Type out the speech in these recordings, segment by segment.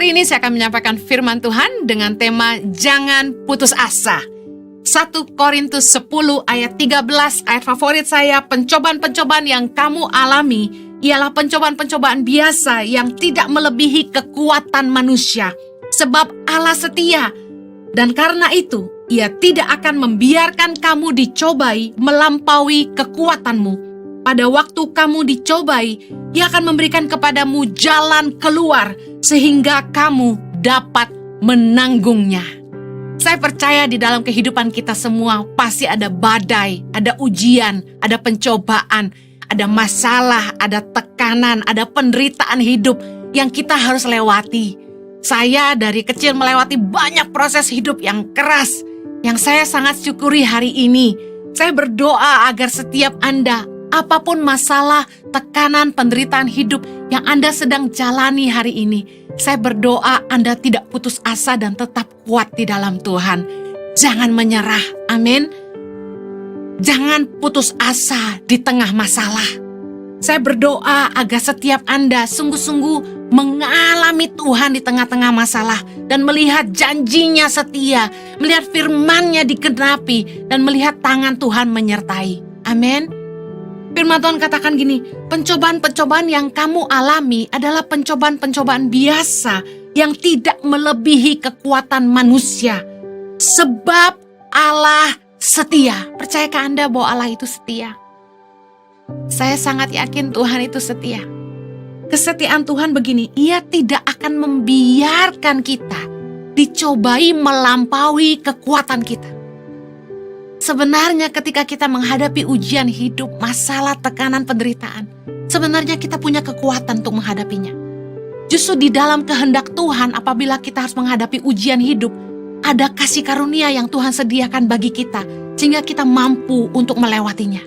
Hari ini saya akan menyampaikan firman Tuhan dengan tema Jangan Putus Asa. 1 Korintus 10 ayat 13, ayat favorit saya, pencobaan-pencobaan yang kamu alami ialah pencobaan-pencobaan biasa yang tidak melebihi kekuatan manusia. Sebab Allah setia, dan karena itu Ia tidak akan membiarkan kamu dicobai melampaui kekuatanmu. Pada waktu kamu dicobai, Ia akan memberikan kepadamu jalan keluar sehingga kamu dapat menanggungnya. Saya percaya di dalam kehidupan kita semua pasti ada badai, ada ujian, ada pencobaan, ada masalah, ada tekanan, ada penderitaan hidup yang kita harus lewati. Saya dari kecil melewati banyak proses hidup yang keras, yang saya sangat syukuri hari ini. Saya berdoa agar setiap Anda, apapun masalah, tekanan, penderitaan hidup yang Anda sedang jalani hari ini, saya berdoa Anda tidak putus asa dan tetap kuat di dalam Tuhan. Jangan menyerah, amin. Jangan putus asa di tengah masalah. Saya berdoa agar setiap Anda sungguh-sungguh mengalami Tuhan di tengah-tengah masalah dan melihat janjinya setia, melihat firman-Nya digenapi, dan melihat tangan Tuhan menyertai. Amin. Firman Tuhan katakan gini, pencobaan-pencobaan yang kamu alami adalah pencobaan-pencobaan biasa yang tidak melebihi kekuatan manusia. Sebab Allah setia. Percayakah Anda bahwa Allah itu setia? Saya sangat yakin Tuhan itu setia. Kesetiaan Tuhan begini, Ia tidak akan membiarkan kita dicobai melampaui kekuatan kita. Sebenarnya ketika kita menghadapi ujian hidup, masalah, tekanan, penderitaan, sebenarnya kita punya kekuatan untuk menghadapinya. Justru di dalam kehendak Tuhan, apabila kita harus menghadapi ujian hidup, ada kasih karunia yang Tuhan sediakan bagi kita, sehingga kita mampu untuk melewatinya.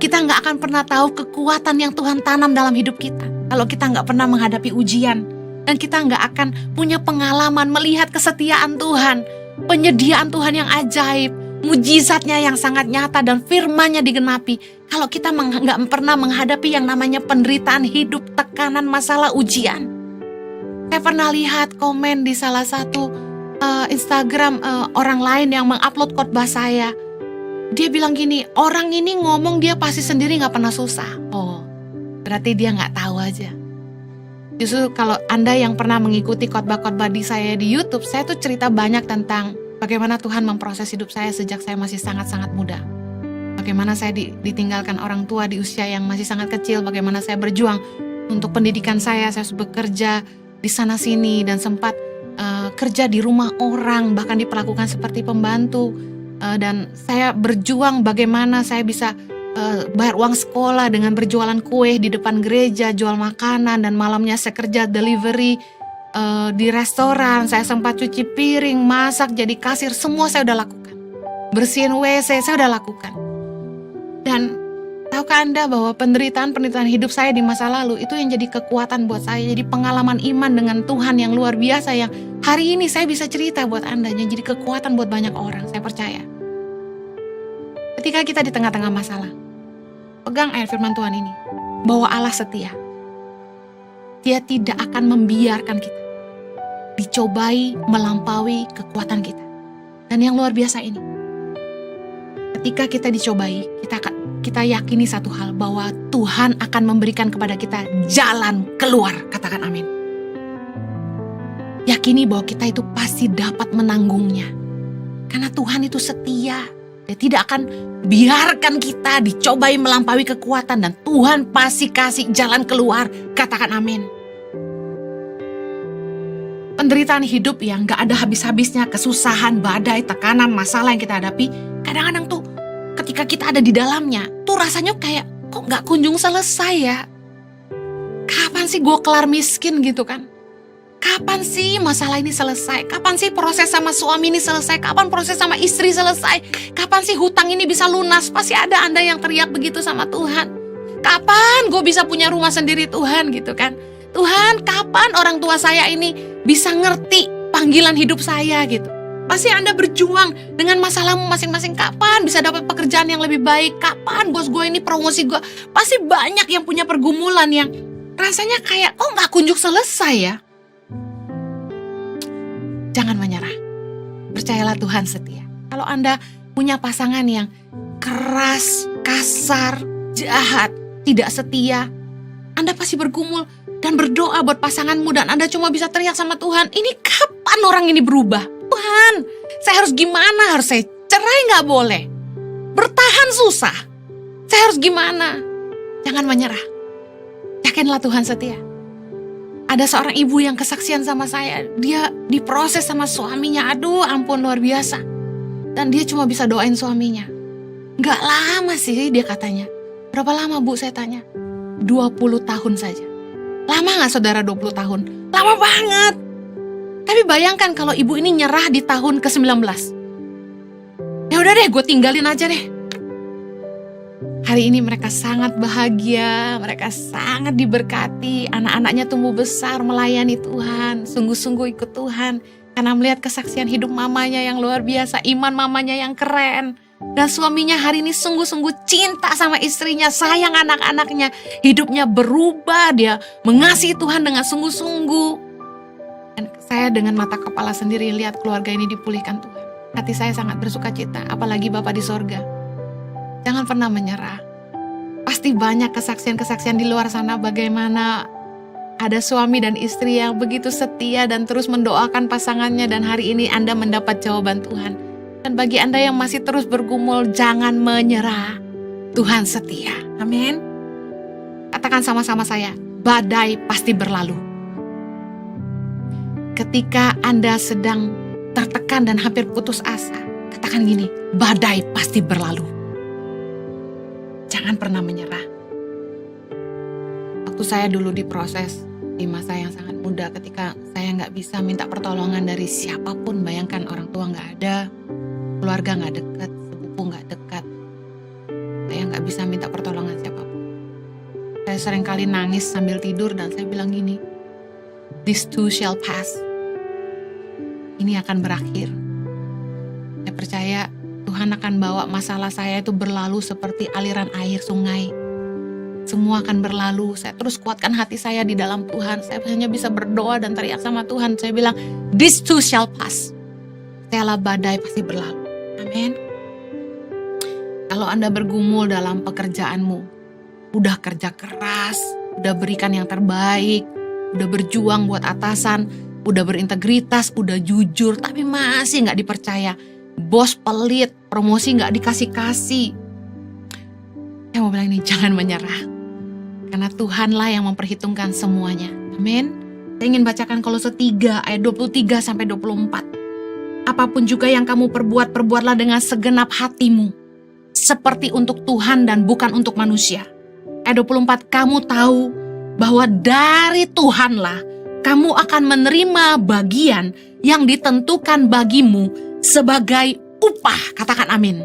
Kita nggak akan pernah tahu kekuatan yang Tuhan tanam dalam hidup kita, kalau kita nggak pernah menghadapi ujian, dan kita nggak akan punya pengalaman melihat kesetiaan Tuhan, penyediaan Tuhan yang ajaib, mujizatnya yang sangat nyata dan firman-Nya digenapi. Kalau kita nggak pernah menghadapi yang namanya penderitaan hidup, tekanan, masalah, ujian. Saya pernah lihat komen di salah satu Instagram orang lain yang mengupload khotbah saya. Dia bilang gini, orang ini ngomong dia pasti sendiri nggak pernah susah. Oh, berarti dia nggak tahu aja. Justru kalau Anda yang pernah mengikuti khotbah-khotbah di saya di YouTube, saya tuh cerita banyak tentang bagaimana Tuhan memproses hidup saya sejak saya masih sangat-sangat muda. Bagaimana saya ditinggalkan orang tua di usia yang masih sangat kecil. Bagaimana saya berjuang untuk pendidikan saya harus bekerja di sana-sini dan sempat kerja di rumah orang, bahkan diperlakukan seperti pembantu. Dan saya berjuang bagaimana saya bisa bayar uang sekolah dengan berjualan kue di depan gereja, jual makanan, dan malamnya saya kerja delivery di restoran. Saya sempat cuci piring, masak, jadi kasir, semua saya udah lakukan. Bersihin WC saya udah lakukan. Dan tahukah Anda bahwa penderitaan hidup saya di masa lalu itu yang jadi kekuatan buat saya, jadi pengalaman iman dengan Tuhan yang luar biasa yang hari ini saya bisa cerita buat Anda, yang jadi kekuatan buat banyak orang. Saya percaya ketika kita di tengah-tengah masalah, pegang ayat firman Tuhan ini, bahwa Allah setia. Dia tidak akan membiarkan kita dicobai melampaui kekuatan kita. Dan yang luar biasa ini, ketika kita dicobai, kita yakini satu hal, bahwa Tuhan akan memberikan kepada kita jalan keluar. Katakan amin. Yakini bahwa kita itu pasti dapat menanggungnya. Karena Tuhan itu setia. Dia tidak akan biarkan kita dicobai melampaui kekuatan, dan Tuhan pasti kasih jalan keluar. Katakan amin. Penderitaan hidup yang gak ada habis-habisnya, kesusahan, badai, tekanan, masalah yang kita hadapi, kadang-kadang tuh ketika kita ada di dalamnya, tuh rasanya kayak kok gak kunjung selesai ya. Kapan sih gue kelar miskin gitu kan? Kapan sih masalah ini selesai? Kapan sih proses sama suami ini selesai? Kapan proses sama istri selesai? Kapan sih hutang ini bisa lunas? Pasti ada Anda yang teriak begitu sama Tuhan. Kapan gue bisa punya rumah sendiri Tuhan gitu kan? Tuhan, kapan orang tua saya ini bisa ngerti panggilan hidup saya gitu? Pasti Anda berjuang dengan masalahmu masing-masing. Kapan bisa dapat pekerjaan yang lebih baik? Kapan bos gue ini promosi gue? Pasti banyak yang punya pergumulan yang rasanya kayak kok gak kunjung selesai ya. Jangan menyerah. Percayalah Tuhan setia. Kalau Anda punya pasangan yang keras, kasar, jahat, tidak setia, Anda pasti bergumul dan berdoa buat pasanganmu dan Anda cuma bisa teriak sama Tuhan, ini kapan orang ini berubah? Tuhan, saya harus gimana? Harus saya cerai nggak boleh? Bertahan susah. Saya harus gimana? Jangan menyerah. Yakinlah Tuhan setia. Ada seorang ibu yang kesaksian sama saya. Dia diproses sama suaminya. Aduh ampun luar biasa. Dan dia cuma bisa doain suaminya. Gak lama sih dia katanya. Berapa lama Bu saya tanya? 20 tahun saja. Lama gak saudara 20 tahun? Lama banget. Tapi bayangkan kalau ibu ini nyerah di tahun ke-19. Ya udah deh gue tinggalin aja deh. Hari ini mereka sangat bahagia, mereka sangat diberkati, anak-anaknya tumbuh besar melayani Tuhan, sungguh-sungguh ikut Tuhan. Karena melihat kesaksian hidup mamanya yang luar biasa, iman mamanya yang keren. Dan suaminya hari ini sungguh-sungguh cinta sama istrinya, sayang anak-anaknya. Hidupnya berubah, dia mengasihi Tuhan dengan sungguh-sungguh. Dan saya dengan mata kepala sendiri lihat keluarga ini dipulihkan Tuhan. Hati saya sangat bersuka cita, apalagi Bapa di sorga. Jangan pernah menyerah. Pasti banyak kesaksian-kesaksian di luar sana bagaimana ada suami dan istri yang begitu setia dan terus mendoakan pasangannya dan hari ini Anda mendapat jawaban Tuhan. Dan bagi Anda yang masih terus bergumul, jangan menyerah. Tuhan setia. Amin. Katakan sama-sama saya, badai pasti berlalu. Ketika Anda sedang tertekan dan hampir putus asa, katakan gini, badai pasti berlalu. Jangan pernah menyerah. Waktu saya dulu diproses di masa yang sangat muda, ketika saya nggak bisa minta pertolongan dari siapapun, bayangkan orang tua nggak ada, keluarga nggak dekat, sepupu nggak dekat, saya nggak bisa minta pertolongan siapapun. Saya sering kali nangis sambil tidur dan saya bilang gini, this too shall pass. Ini akan berakhir. Saya percaya Tuhan akan bawa masalah saya itu berlalu seperti aliran air sungai. Semua akan berlalu. Saya terus kuatkan hati saya di dalam Tuhan. Saya hanya bisa berdoa dan teriak sama Tuhan. Saya bilang, this too shall pass. Setelah badai pasti berlalu. Amin. Kalau Anda bergumul dalam pekerjaanmu, udah kerja keras, udah berikan yang terbaik, udah berjuang buat atasan, udah berintegritas, udah jujur, tapi masih gak dipercaya. Bos pelit, promosi gak dikasih-kasih. Saya mau bilang ini, jangan menyerah. Karena Tuhanlah yang memperhitungkan semuanya. Amin. Saya ingin bacakan Kolose 3 ayat 23 sampai 24. Apapun juga yang kamu perbuat, perbuatlah dengan segenap hatimu. Seperti untuk Tuhan dan bukan untuk manusia. Ayat 24, kamu tahu bahwa dari Tuhanlah kamu akan menerima bagian yang ditentukan bagimu sebagai upah. Katakan amin.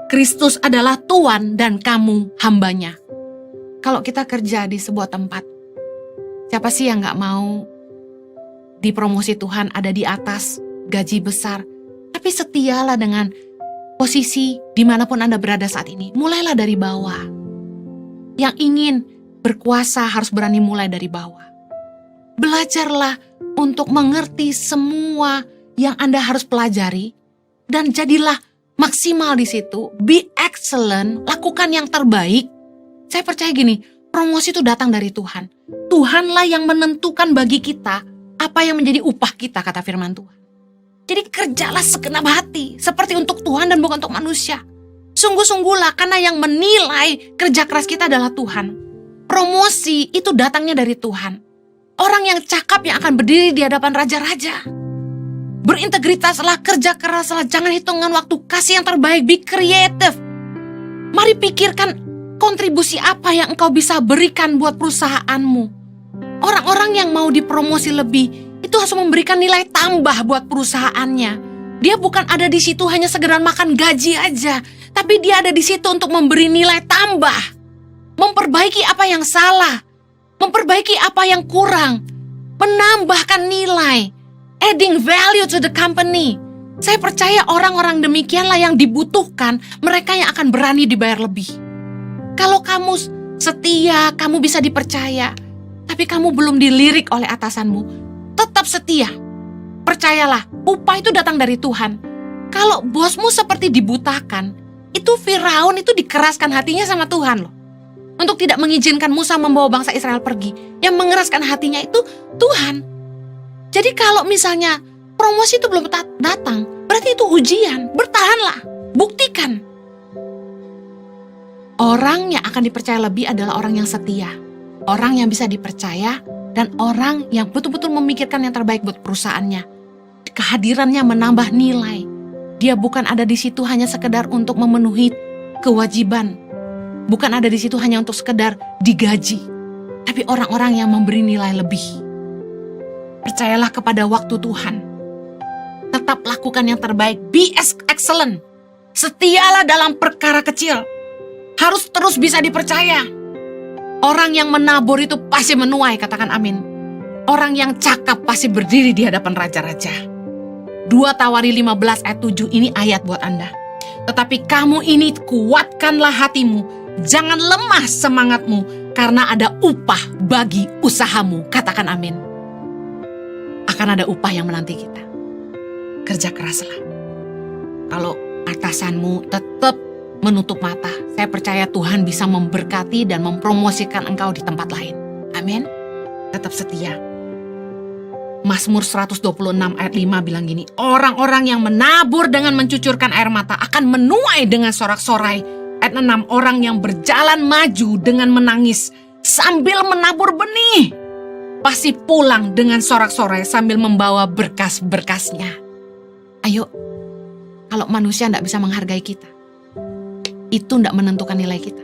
Kristus adalah Tuhan dan kamu hambanya. Kalau kita kerja di sebuah tempat, siapa sih yang gak mau dipromosi Tuhan ada di atas, gaji besar. Tapi setialah dengan posisi dimanapun Anda berada saat ini. Mulailah dari bawah. Yang ingin berkuasa harus berani mulai dari bawah. Belajarlah untuk mengerti semua yang Anda harus pelajari. Dan jadilah maksimal di situ. Be excellent, lakukan yang terbaik. Saya percaya gini, promosi itu datang dari Tuhan. Tuhanlah yang menentukan bagi kita apa yang menjadi upah kita, kata firman Tuhan. Jadi kerjalah segenap hati, seperti untuk Tuhan dan bukan untuk manusia. Sungguh-sungguhlah, karena yang menilai kerja keras kita adalah Tuhan. Promosi itu datangnya dari Tuhan. Orang yang cakap yang akan berdiri di hadapan raja-raja. Berintegritaslah, kerja keraslah, jangan hitungan waktu, kasih yang terbaik, be creative. Mari pikirkan kontribusi apa yang engkau bisa berikan buat perusahaanmu. Orang-orang yang mau dipromosi lebih, itu harus memberikan nilai tambah buat perusahaannya. Dia bukan ada di situ hanya sekedar makan gaji aja, tapi dia ada di situ untuk memberi nilai tambah. Memperbaiki apa yang salah, memperbaiki apa yang kurang, menambahkan nilai. Adding value to the company. Saya percaya orang-orang demikianlah yang dibutuhkan, mereka yang akan berani dibayar lebih. Kalau kamu setia, kamu bisa dipercaya, tapi kamu belum dilirik oleh atasanmu, tetap tetap setia. Percayalah, upah itu datang dari Tuhan. Kalau bosmu seperti dibutakan, itu Firaun itu dikeraskan hatinya sama Tuhan loh. Untuk tidak mengizinkan Musa membawa bangsa Israel pergi. Yang mengeraskan hatinya itu Tuhan. Jadi kalau misalnya promosi itu belum datang, berarti itu ujian. Bertahanlah, buktikan. Orang yang akan dipercaya lebih adalah orang yang setia. Orang yang bisa dipercaya dan orang yang betul-betul memikirkan yang terbaik buat perusahaannya. Kehadirannya menambah nilai. Dia bukan ada di situ hanya sekedar untuk memenuhi kewajiban. Bukan ada di situ hanya untuk sekedar digaji. Tapi orang-orang yang memberi nilai lebih. Percayalah kepada waktu Tuhan. Tetap lakukan yang terbaik. Be excellent. Setialah dalam perkara kecil. Harus terus bisa dipercaya. Orang yang menabur itu pasti menuai, katakan amin. Orang yang cakap pasti berdiri di hadapan raja-raja. 2 Tawari 15 ayat 7 ini ayat buat Anda. Tetapi kamu ini kuatkanlah hatimu, jangan lemah semangatmu, karena ada upah bagi usahamu, katakan amin. Akan ada upah yang menanti kita. Kerja keraslah. Kalau atasanmu tetap menutup mata, saya percaya Tuhan bisa memberkati dan mempromosikan engkau di tempat lain. Amin. Tetap setia. Mazmur 126 ayat 5 bilang gini, orang-orang yang menabur dengan mencucurkan air mata akan menuai dengan sorak-sorai. Ayat 6, orang yang berjalan maju dengan menangis sambil menabur benih, pasti pulang dengan sorak-sorai sambil membawa berkas-berkasnya. Ayo, kalau manusia tidak bisa menghargai kita, itu tidak menentukan nilai kita.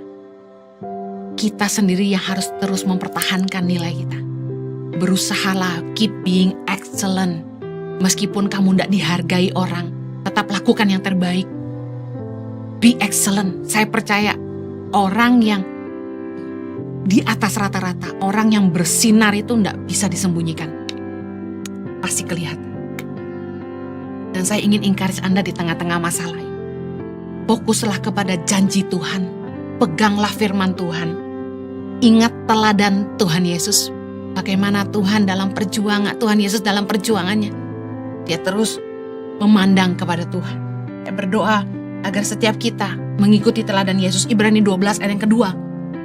Kita sendiri yang harus terus mempertahankan nilai kita. Berusahalah, keep being excellent. Meskipun kamu tidak dihargai orang, tetap lakukan yang terbaik. Be excellent. Saya percaya orang yang di atas rata-rata, orang yang bersinar itu tidak bisa disembunyikan. Pasti kelihatan. Dan saya ingin encourage Anda di tengah-tengah masalah ini. Fokuslah kepada janji Tuhan. Peganglah firman Tuhan. Ingat teladan Tuhan Yesus. Bagaimana Tuhan dalam perjuangan, Tuhan Yesus dalam perjuangannya. Dia terus memandang kepada Tuhan. Saya berdoa agar setiap kita mengikuti teladan Yesus. Ibrani 12 ayat yang kedua.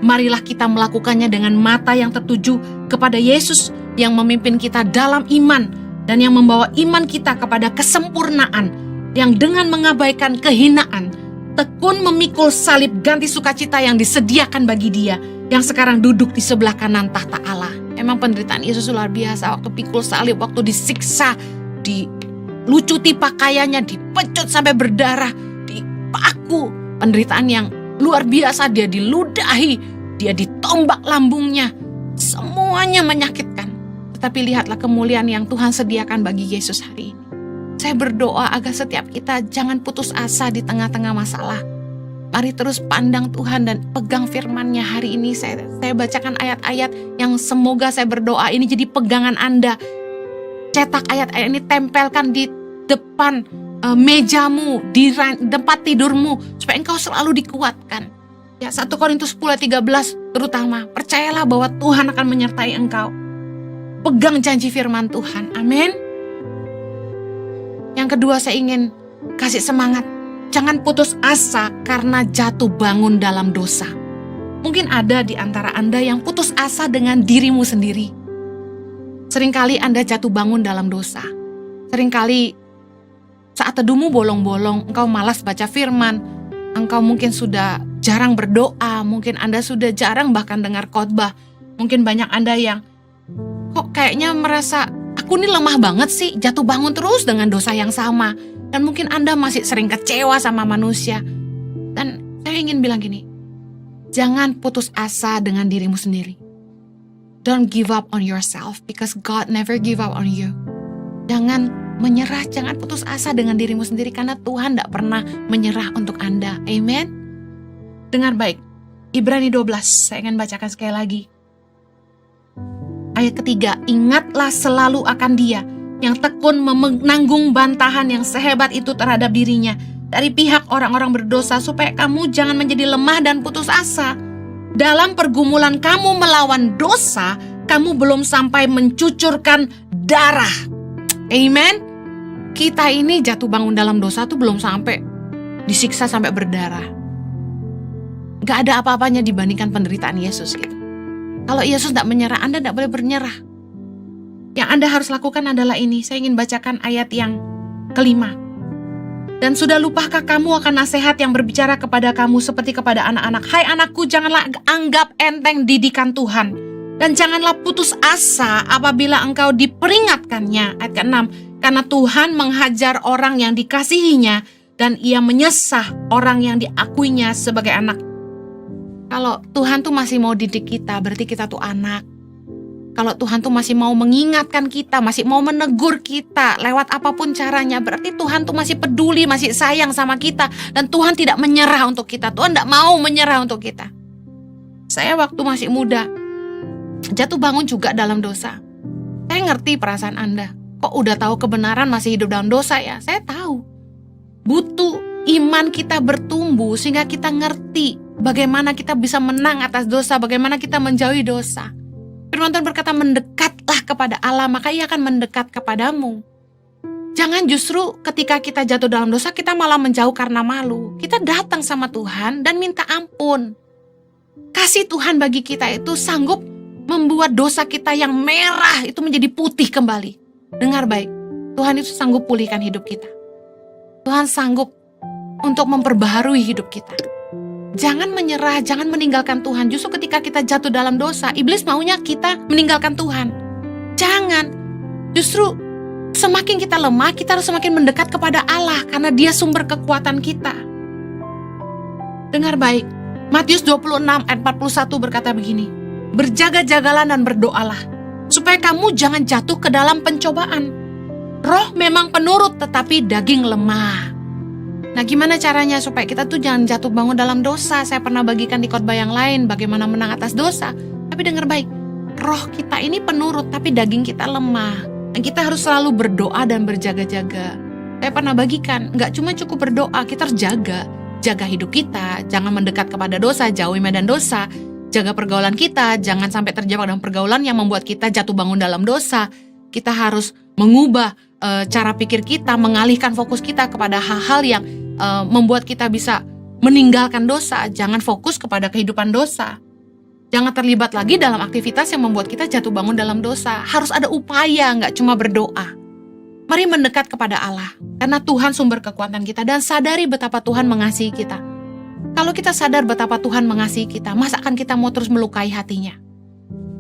Marilah kita melakukannya dengan mata yang tertuju kepada Yesus yang memimpin kita dalam iman dan yang membawa iman kita kepada kesempurnaan, yang dengan mengabaikan kehinaan tekun memikul salib ganti sukacita yang disediakan bagi Dia yang sekarang duduk di sebelah kanan tahta Allah. Emang penderitaan Yesus luar biasa, waktu pikul salib, waktu disiksa, dilucuti pakaiannya, dipecut sampai berdarah, dipaku. Penderitaan yang luar biasa, dia diludahi, dia ditombak lambungnya. Semuanya menyakitkan. Tetapi lihatlah kemuliaan yang Tuhan sediakan bagi Yesus hari ini. Saya berdoa agar setiap kita jangan putus asa di tengah-tengah masalah. Mari terus pandang Tuhan dan pegang firman-Nya hari ini. Saya bacakan ayat-ayat yang semoga saya berdoa ini jadi pegangan Anda. Cetak ayat-ayat ini, tempelkan di depan mejamu, di tempat tidurmu, supaya engkau selalu dikuatkan. Ya, 1 Korintus 10:13 terutama. Percayalah bahwa Tuhan akan menyertai engkau. Pegang janji firman Tuhan. Amin. Yang kedua, saya ingin kasih semangat. Jangan putus asa karena jatuh bangun dalam dosa. Mungkin ada di antara Anda yang putus asa dengan dirimu sendiri. Seringkali Anda jatuh bangun dalam dosa. Seringkali saat teduhmu bolong-bolong, engkau malas baca firman, engkau mungkin sudah jarang berdoa, mungkin Anda sudah jarang bahkan dengar khotbah. Mungkin banyak Anda yang kok kayaknya merasa, aku ini lemah banget sih, jatuh bangun terus dengan dosa yang sama. Dan mungkin Anda masih sering kecewa sama manusia. Dan saya ingin bilang gini, jangan putus asa dengan dirimu sendiri. Don't give up on yourself, because God never give up on you. Jangan menyerah, jangan putus asa dengan dirimu sendiri, karena Tuhan tidak pernah menyerah untuk Anda. Amen. Dengar baik, Ibrani 12, saya ingin bacakan sekali lagi. Ayat ketiga, ingatlah selalu akan Dia yang tekun menanggung bantahan yang sehebat itu terhadap dirinya dari pihak orang-orang berdosa, supaya kamu jangan menjadi lemah dan putus asa. Dalam pergumulan kamu melawan dosa, kamu belum sampai mencucurkan darah. Amen. Kita ini jatuh bangun dalam dosa tuh belum sampai disiksa sampai berdarah. Gak ada apa-apanya dibandingkan penderitaan Yesus gitu. Kalau Yesus tidak menyerah, Anda tidak boleh bernyerah. Yang Anda harus lakukan adalah ini. Saya ingin bacakan ayat yang kelima. Dan sudah lupakah kamu akan nasihat yang berbicara kepada kamu seperti kepada anak-anak? Hai anakku, janganlah anggap enteng didikan Tuhan. Dan janganlah putus asa apabila engkau diperingatkannya. Ayat ke-6. Karena Tuhan menghajar orang yang dikasihinya dan ia menyesah orang yang diakuinya sebagai anak. Kalau Tuhan tuh masih mau didik kita, berarti kita tuh anak. Kalau Tuhan tuh masih mau mengingatkan kita, masih mau menegur kita lewat apapun caranya, berarti Tuhan tuh masih peduli, masih sayang sama kita. Dan Tuhan tidak menyerah untuk kita. Tuhan tidak mau menyerah untuk kita. Saya waktu masih muda, jatuh bangun juga dalam dosa. Saya ngerti perasaan Anda. Kok udah tahu kebenaran masih hidup dalam dosa ya? Saya tahu. Butuh iman kita bertumbuh sehingga kita ngerti bagaimana kita bisa menang atas dosa, bagaimana kita menjauhi dosa. Firman Tuhan berkata, mendekatlah kepada Allah, maka Ia akan mendekat kepadamu. Jangan justru ketika kita jatuh dalam dosa, kita malah menjauh karena malu. Kita datang sama Tuhan dan minta ampun. Kasih Tuhan bagi kita itu sanggup membuat dosa kita yang merah itu menjadi putih kembali. Dengar baik, Tuhan itu sanggup pulihkan hidup kita. Tuhan sanggup untuk memperbaharui hidup kita. Jangan menyerah, jangan meninggalkan Tuhan. Justru ketika kita jatuh dalam dosa, iblis maunya kita meninggalkan Tuhan. Jangan. Justru semakin kita lemah, kita harus semakin mendekat kepada Allah karena Dia sumber kekuatan kita. Dengar baik, Matius 26 ayat 41 berkata begini, berjaga-jagalah dan berdoalah, supaya kamu jangan jatuh ke dalam pencobaan. Roh memang penurut, tetapi daging lemah. Nah, gimana caranya supaya kita tuh jangan jatuh bangun dalam dosa? Saya pernah bagikan di khotbah yang lain bagaimana menang atas dosa. Tapi dengar baik, roh kita ini penurut tapi daging kita lemah. Dan kita harus selalu berdoa dan berjaga-jaga. Saya pernah bagikan, gak cuma cukup berdoa, kita harus jaga hidup kita, jangan mendekat kepada dosa, jauhi medan dosa, jaga pergaulan kita, jangan sampai terjebak dalam pergaulan yang membuat kita jatuh bangun dalam dosa. Kita harus mengubah cara pikir kita, mengalihkan fokus kita kepada hal-hal yang membuat kita bisa meninggalkan dosa. Jangan fokus kepada kehidupan dosa. Jangan terlibat lagi dalam aktivitas yang membuat kita jatuh bangun dalam dosa. Harus ada upaya, gak cuma berdoa. Mari mendekat kepada Allah, karena Tuhan sumber kekuatan kita, dan sadari betapa Tuhan mengasihi kita. Kalau kita sadar betapa Tuhan mengasihi kita, masa akan kita mau terus melukai hatinya?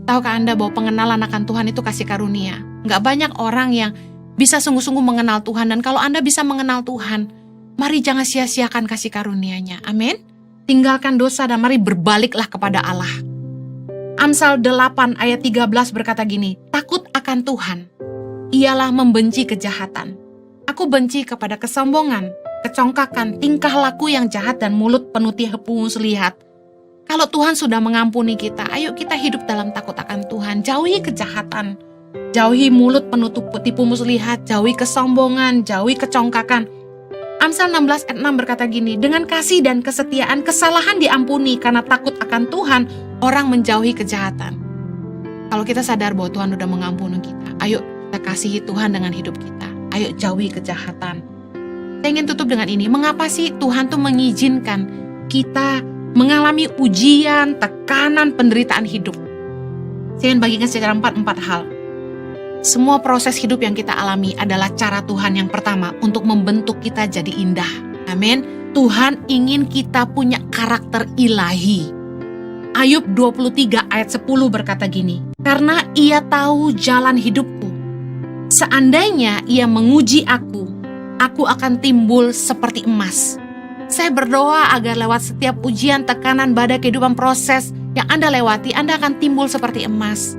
Tahukah Anda bahwa pengenalan akan Tuhan itu kasih karunia? Gak banyak orang yang bisa sungguh-sungguh mengenal Tuhan, dan kalau Anda bisa mengenal Tuhan, mari jangan sia-siakan kasih karunia-Nya. Amin. Tinggalkan dosa dan mari berbaliklah kepada Allah. Amsal 8 ayat 13 berkata gini, takut akan Tuhan, ialah membenci kejahatan. Aku benci kepada kesombongan, kecongkakan, tingkah laku yang jahat dan mulut penuh tipu muslihat. Kalau Tuhan sudah mengampuni kita, ayo kita hidup dalam takut akan Tuhan. Jauhi kejahatan, jauhi mulut penuh tipu muslihat, jauhi kesombongan, jauhi kecongkakan. Amsal 16 ayat 6 berkata gini, dengan kasih dan kesetiaan kesalahan diampuni, karena takut akan Tuhan orang menjauhi kejahatan. Kalau kita sadar bahwa Tuhan sudah mengampuni kita, ayo kita kasihi Tuhan dengan hidup kita. Ayo jauhi kejahatan. Saya ingin tutup dengan ini, mengapa sih Tuhan tuh mengizinkan kita mengalami ujian, tekanan, penderitaan hidup? Saya ingin bagikan secara empat hal. Semua proses hidup yang kita alami adalah cara Tuhan yang pertama untuk membentuk kita jadi indah. Amin. Tuhan ingin kita punya karakter ilahi. Ayub 23 ayat 10 berkata gini, karena Ia tahu jalan hidupku. Seandainya Ia menguji aku akan timbul seperti emas. Saya berdoa agar lewat setiap ujian, tekanan, badai kehidupan, proses yang Anda lewati, Anda akan timbul seperti emas.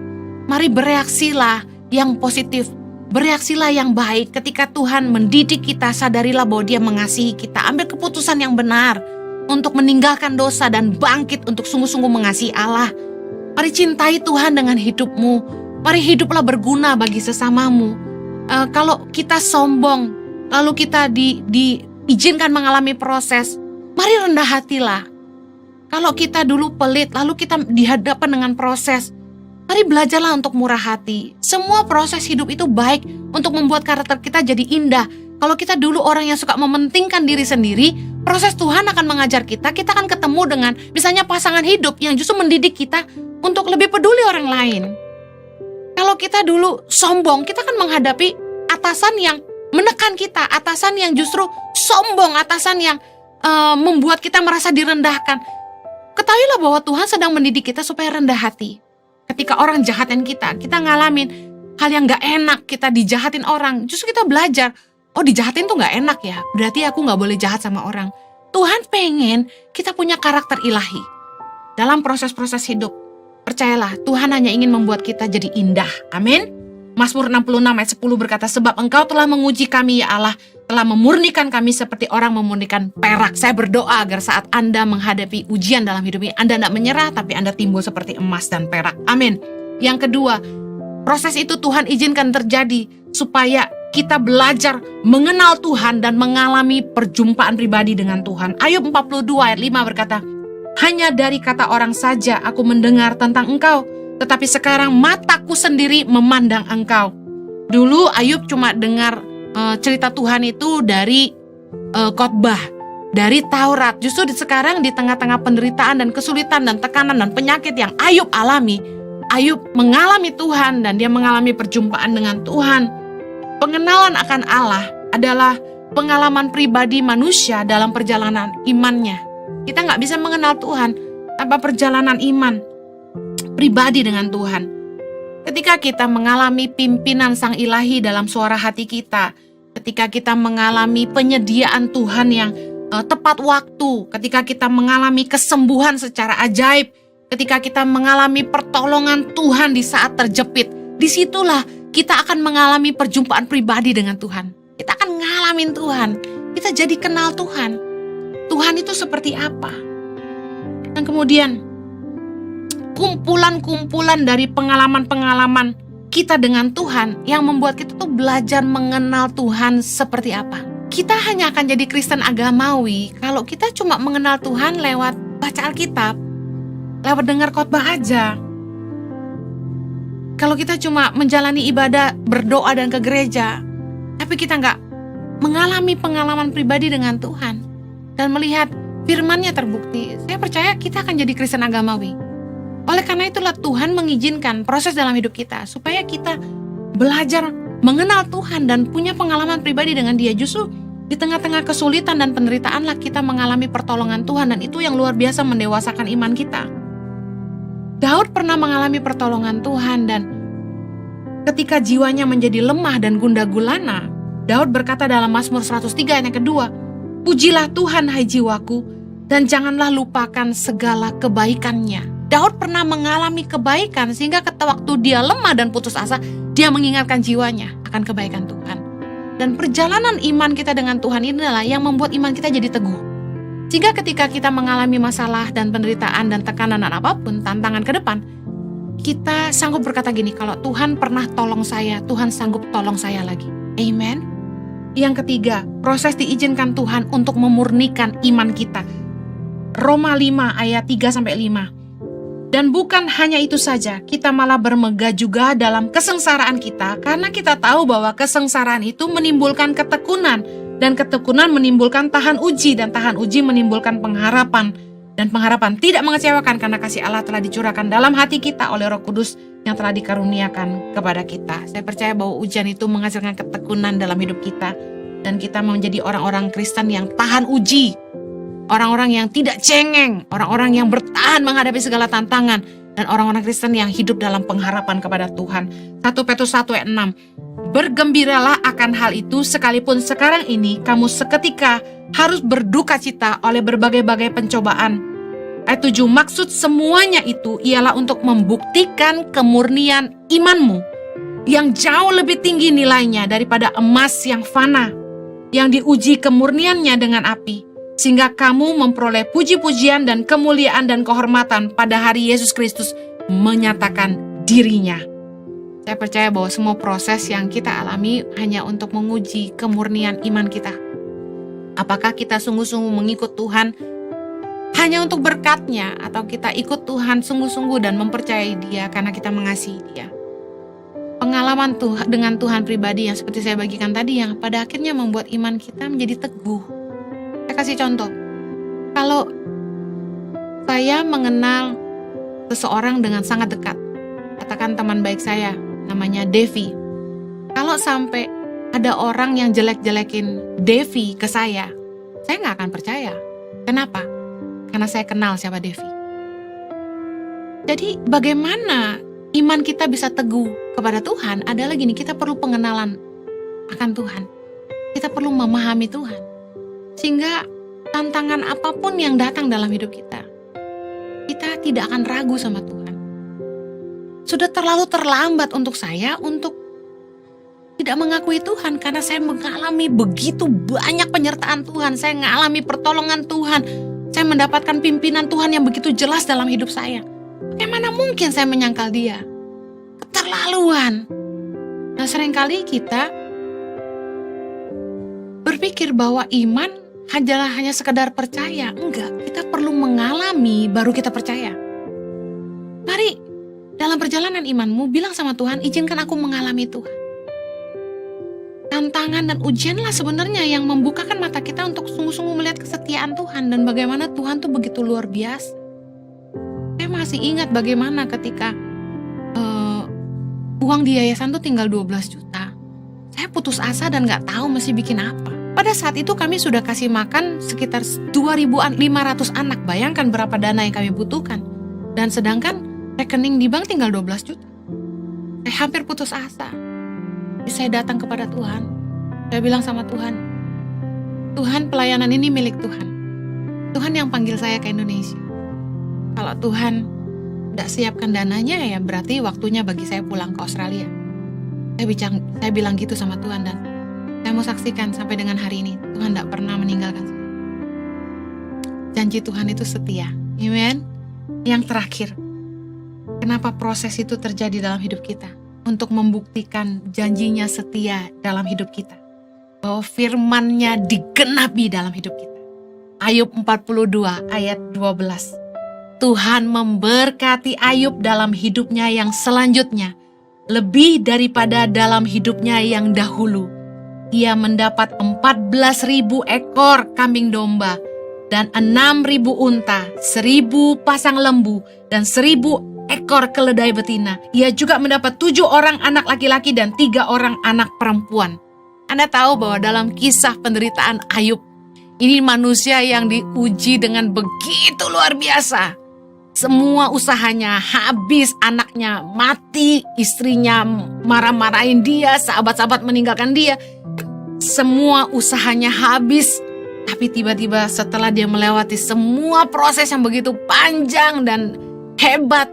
Mari bereaksilah yang positif, bereaksilah yang baik. Ketika Tuhan mendidik kita, sadarilah bahwa Dia mengasihi kita. Ambil keputusan yang benar untuk meninggalkan dosa dan bangkit untuk sungguh-sungguh mengasihi Allah. Mari cintai Tuhan dengan hidupmu. Mari hiduplah berguna bagi sesamamu. Kalau kita sombong, lalu kita diizinkan mengalami proses, mari rendah hatilah. Kalau kita dulu pelit, lalu kita dihadapkan dengan proses, Mari belajarlah untuk murah hati. Semua proses hidup itu baik untuk membuat karakter kita jadi indah. Kalau kita dulu orang yang suka mementingkan diri sendiri, proses Tuhan akan mengajar kita akan ketemu dengan misalnya pasangan hidup yang justru mendidik kita untuk lebih peduli orang lain. Kalau kita dulu sombong, kita akan menghadapi atasan yang menekan kita, atasan yang justru sombong, atasan yang membuat kita merasa direndahkan. Ketahuilah bahwa Tuhan sedang mendidik kita supaya rendah hati. Ketika orang jahatin kita ngalamin hal yang gak enak, kita dijahatin orang, justru kita belajar, oh dijahatin tuh gak enak ya, berarti aku gak boleh jahat sama orang. Tuhan pengen kita punya karakter ilahi. Dalam proses-proses hidup, percayalah, Tuhan hanya ingin membuat kita jadi indah. Amin. Mazmur 66 ayat 10 berkata, sebab Engkau telah menguji kami ya Allah, telah memurnikan kami seperti orang memurnikan perak. Saya berdoa agar saat Anda menghadapi ujian dalam hidup ini, Anda tidak menyerah, tapi Anda timbul seperti emas dan perak. Amin. Yang kedua, proses itu Tuhan izinkan terjadi supaya kita belajar mengenal Tuhan dan mengalami perjumpaan pribadi dengan Tuhan. Ayub 42 ayat 5 berkata, hanya dari kata orang saja aku mendengar tentang Engkau, tetapi sekarang mataku sendiri memandang Engkau. Dulu Ayub cuma dengar cerita Tuhan itu dari khotbah, dari Taurat. Justru sekarang di tengah-tengah penderitaan dan kesulitan dan tekanan dan penyakit yang Ayub alami, Ayub mengalami Tuhan dan dia mengalami perjumpaan dengan Tuhan. Pengenalan akan Allah adalah pengalaman pribadi manusia dalam perjalanan imannya. Kita nggak bisa mengenal Tuhan tanpa perjalanan iman pribadi dengan Tuhan. Ketika kita mengalami pimpinan Sang Ilahi dalam suara hati kita, ketika kita mengalami penyediaan Tuhan yang tepat waktu, ketika kita mengalami kesembuhan secara ajaib, ketika kita mengalami pertolongan Tuhan di saat terjepit, disitulah kita akan mengalami perjumpaan pribadi dengan Tuhan. Kita akan ngalamin Tuhan, kita jadi kenal Tuhan. Tuhan itu seperti apa? Dan kemudian kumpulan-kumpulan dari pengalaman-pengalaman kita dengan Tuhan yang membuat kita tuh belajar mengenal Tuhan seperti apa. Kita hanya akan jadi Kristen agamawi kalau kita cuma mengenal Tuhan lewat baca Alkitab, lewat dengar khotbah aja. Kalau kita cuma menjalani ibadah, berdoa dan ke gereja, tapi kita nggak mengalami pengalaman pribadi dengan Tuhan dan melihat firman-Nya terbukti, saya percaya kita akan jadi Kristen agamawi. Oleh karena itulah Tuhan mengizinkan proses dalam hidup kita supaya kita belajar mengenal Tuhan dan punya pengalaman pribadi dengan Dia. Justru di tengah-tengah kesulitan dan penderitaanlah kita mengalami pertolongan Tuhan, dan itu yang luar biasa mendewasakan iman kita. Daud pernah mengalami pertolongan Tuhan, dan ketika jiwanya menjadi lemah dan gundah gulana, Daud berkata dalam Mazmur 103 ayat yang kedua, pujilah Tuhan hai jiwaku, dan janganlah lupakan segala kebaikan-Nya. Daud pernah mengalami kebaikan sehingga waktu dia lemah dan putus asa, dia mengingatkan jiwanya akan kebaikan Tuhan. Dan perjalanan iman kita dengan Tuhan inilah yang membuat iman kita jadi teguh. Sehingga ketika kita mengalami masalah dan penderitaan dan tekanan dan apapun, tantangan ke depan, kita sanggup berkata gini, kalau Tuhan pernah tolong saya, Tuhan sanggup tolong saya lagi. Amen. Yang ketiga, proses diizinkan Tuhan untuk memurnikan iman kita. Roma 5 ayat 3-5. Dan bukan hanya itu saja, kita malah bermegah juga dalam kesengsaraan kita, karena kita tahu bahwa kesengsaraan itu menimbulkan ketekunan, dan ketekunan menimbulkan tahan uji, dan tahan uji menimbulkan pengharapan, dan pengharapan tidak mengecewakan karena kasih Allah telah dicurahkan dalam hati kita oleh Roh Kudus yang telah dikaruniakan kepada kita. Saya percaya bahwa ujian itu menghasilkan ketekunan dalam hidup kita, dan kita menjadi orang-orang Kristen yang tahan uji. Orang-orang yang tidak cengeng, orang-orang yang bertahan menghadapi segala tantangan, dan orang-orang Kristen yang hidup dalam pengharapan kepada Tuhan. 1 Petrus 1 ayat 6. Bergembiralah akan hal itu, sekalipun sekarang ini kamu seketika harus berduka cita oleh berbagai-bagai pencobaan. Ayat 7. Maksud semuanya itu ialah untuk membuktikan kemurnian imanmu, yang jauh lebih tinggi nilainya daripada emas yang fana, yang diuji kemurniannya dengan api, sehingga kamu memperoleh puji-pujian dan kemuliaan dan kehormatan pada hari Yesus Kristus menyatakan dirinya. Saya percaya bahwa semua proses yang kita alami hanya untuk menguji kemurnian iman kita. Apakah kita sungguh-sungguh mengikut Tuhan hanya untuk berkatnya, atau kita ikut Tuhan sungguh-sungguh dan mempercayai Dia karena kita mengasihi Dia. Pengalaman dengan Tuhan pribadi yang seperti saya bagikan tadi, yang pada akhirnya membuat iman kita menjadi teguh. Saya kasih contoh. Kalau saya mengenal seseorang dengan sangat dekat, katakan teman baik saya, namanya Devi. Kalau sampai ada orang yang jelek-jelekin Devi ke saya nggak akan percaya. Kenapa? Karena saya kenal siapa Devi. Jadi bagaimana iman kita bisa teguh kepada Tuhan adalah gini, kita perlu pengenalan akan Tuhan. Kita perlu memahami Tuhan. Sehingga tantangan apapun yang datang dalam hidup kita tidak akan ragu sama Tuhan. Sudah terlalu terlambat untuk saya untuk tidak mengakui Tuhan karena saya mengalami begitu banyak penyertaan Tuhan. Saya mengalami pertolongan Tuhan. Saya mendapatkan pimpinan Tuhan yang begitu jelas dalam hidup saya. Bagaimana mungkin saya menyangkal Dia? Keterlaluan. Nah, seringkali kita berpikir bahwa iman hanya sekedar percaya. Enggak, kita perlu mengalami baru kita percaya. Mari dalam perjalanan imanmu bilang sama Tuhan, izinkan aku mengalami Tuhan. Tantangan dan ujianlah sebenarnya yang membukakan mata kita untuk sungguh-sungguh melihat kesetiaan Tuhan dan bagaimana Tuhan tuh begitu luar biasa. Saya masih ingat bagaimana ketika uang di yayasan tuh tinggal 12 juta. Saya putus asa dan gak tahu mesti bikin apa. Pada saat itu kami sudah kasih makan sekitar 2.500 anak. Bayangkan berapa dana yang kami butuhkan. Dan sedangkan rekening di bank tinggal 12 juta. Saya hampir putus asa. Jadi saya datang kepada Tuhan. Saya bilang sama Tuhan, Tuhan, pelayanan ini milik Tuhan. Tuhan yang panggil saya ke Indonesia. Kalau Tuhan tidak siapkan dananya, ya berarti waktunya bagi saya pulang ke Australia. Saya bilang gitu sama Tuhan, dan saya mau saksikan sampai dengan hari ini Tuhan tidak pernah meninggalkan saya. Janji Tuhan itu setia. Amen. Yang terakhir, kenapa proses itu terjadi dalam hidup kita? Untuk membuktikan janjinya setia dalam hidup kita. Bahwa firman-Nya digenapi dalam hidup kita. Ayub 42 ayat 12. Tuhan memberkati Ayub dalam hidupnya yang selanjutnya, lebih daripada dalam hidupnya yang dahulu. Ia mendapat 14.000 ekor kambing domba, dan 6.000 unta, 1.000 pasang lembu, dan 1.000 ekor keledai betina. Ia juga mendapat 7 orang anak laki-laki dan 3 orang anak perempuan. Anda tahu bahwa dalam kisah penderitaan Ayub, ini manusia yang diuji dengan begitu luar biasa. Semua usahanya habis, anaknya mati, istrinya marah-marahin dia, sahabat-sahabat meninggalkan dia. Semua usahanya habis. Tapi tiba-tiba setelah dia melewati semua proses yang begitu panjang dan hebat,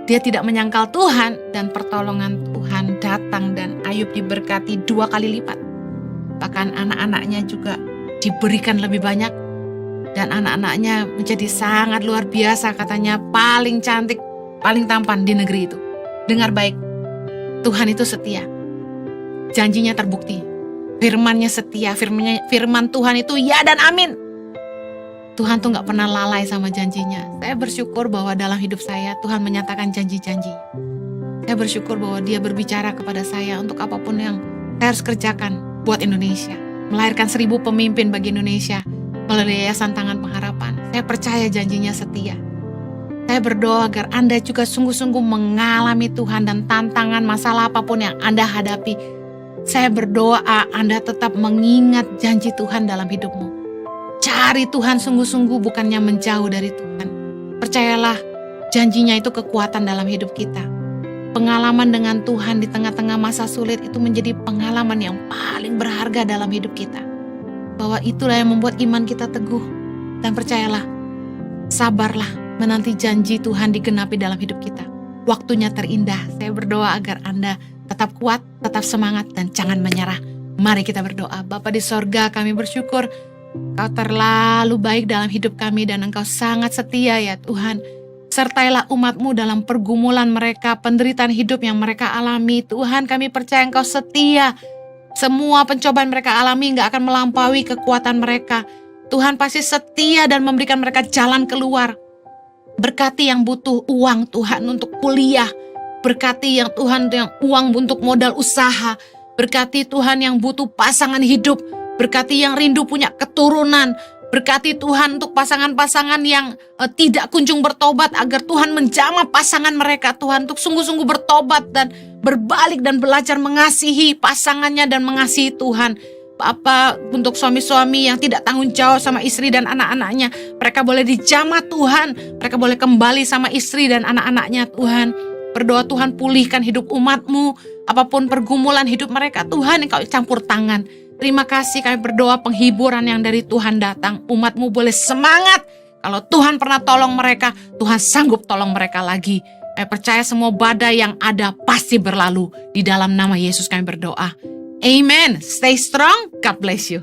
dia tidak menyangkal Tuhan, dan pertolongan Tuhan datang dan Ayub diberkati 2 kali lipat. Bahkan anak-anaknya juga diberikan lebih banyak, dan anak-anaknya menjadi sangat luar biasa, katanya paling cantik, paling tampan di negeri itu. Dengar baik, Tuhan itu setia. Janjinya terbukti. Firman-Nya setia, firman Tuhan itu ya dan amin. Tuhan tuh gak pernah lalai sama janjinya. Saya bersyukur bahwa dalam hidup saya Tuhan menyatakan janji-janji. Saya bersyukur bahwa Dia berbicara kepada saya untuk apapun yang saya harus kerjakan buat Indonesia. Melahirkan 1.000 pemimpin bagi Indonesia melalui Yayasan Tangan Pengharapan. Saya percaya janjinya setia. Saya berdoa agar Anda juga sungguh-sungguh mengalami Tuhan, dan tantangan masalah apapun yang Anda hadapi, saya berdoa Anda tetap mengingat janji Tuhan dalam hidupmu. Cari Tuhan sungguh-sungguh, bukannya menjauh dari Tuhan. Percayalah, janjinya itu kekuatan dalam hidup kita. Pengalaman dengan Tuhan di tengah-tengah masa sulit itu menjadi pengalaman yang paling berharga dalam hidup kita. Bahwa itulah yang membuat iman kita teguh. Dan percayalah, sabarlah menanti janji Tuhan digenapi dalam hidup kita. Waktunya terindah. Saya berdoa agar Anda tetap kuat, tetap semangat, dan jangan menyerah. Mari kita berdoa. Bapa di sorga, kami bersyukur Engkau terlalu baik dalam hidup kami, dan Engkau sangat setia ya Tuhan. Sertailah umat-Mu dalam pergumulan mereka, penderitaan hidup yang mereka alami. Tuhan, kami percaya Engkau setia. Semua pencobaan mereka alami gak akan melampaui kekuatan mereka. Tuhan pasti setia dan memberikan mereka jalan keluar. Berkati yang butuh uang Tuhan untuk kuliah. Berkati yang Tuhan yang uang untuk modal usaha. Berkati Tuhan yang butuh pasangan hidup. Berkati yang rindu punya keturunan. Berkati Tuhan untuk pasangan-pasangan yang tidak kunjung bertobat, agar Tuhan menjamah pasangan mereka, Tuhan, untuk sungguh-sungguh bertobat dan berbalik dan belajar mengasihi pasangannya dan mengasihi Tuhan. Bapa, untuk suami-suami yang tidak tanggung jawab sama istri dan anak-anaknya, mereka boleh dijamah Tuhan, mereka boleh kembali sama istri dan anak-anaknya Tuhan. Berdoa Tuhan pulihkan hidup umat-Mu, apapun pergumulan hidup mereka, Tuhan Engkau campur tangan. Terima kasih, kami berdoa penghiburan yang dari Tuhan datang. Umat-Mu boleh semangat, kalau Tuhan pernah tolong mereka, Tuhan sanggup tolong mereka lagi. Kami percaya semua badai yang ada pasti berlalu. Di dalam nama Yesus kami berdoa. Amen. Stay strong. God bless you.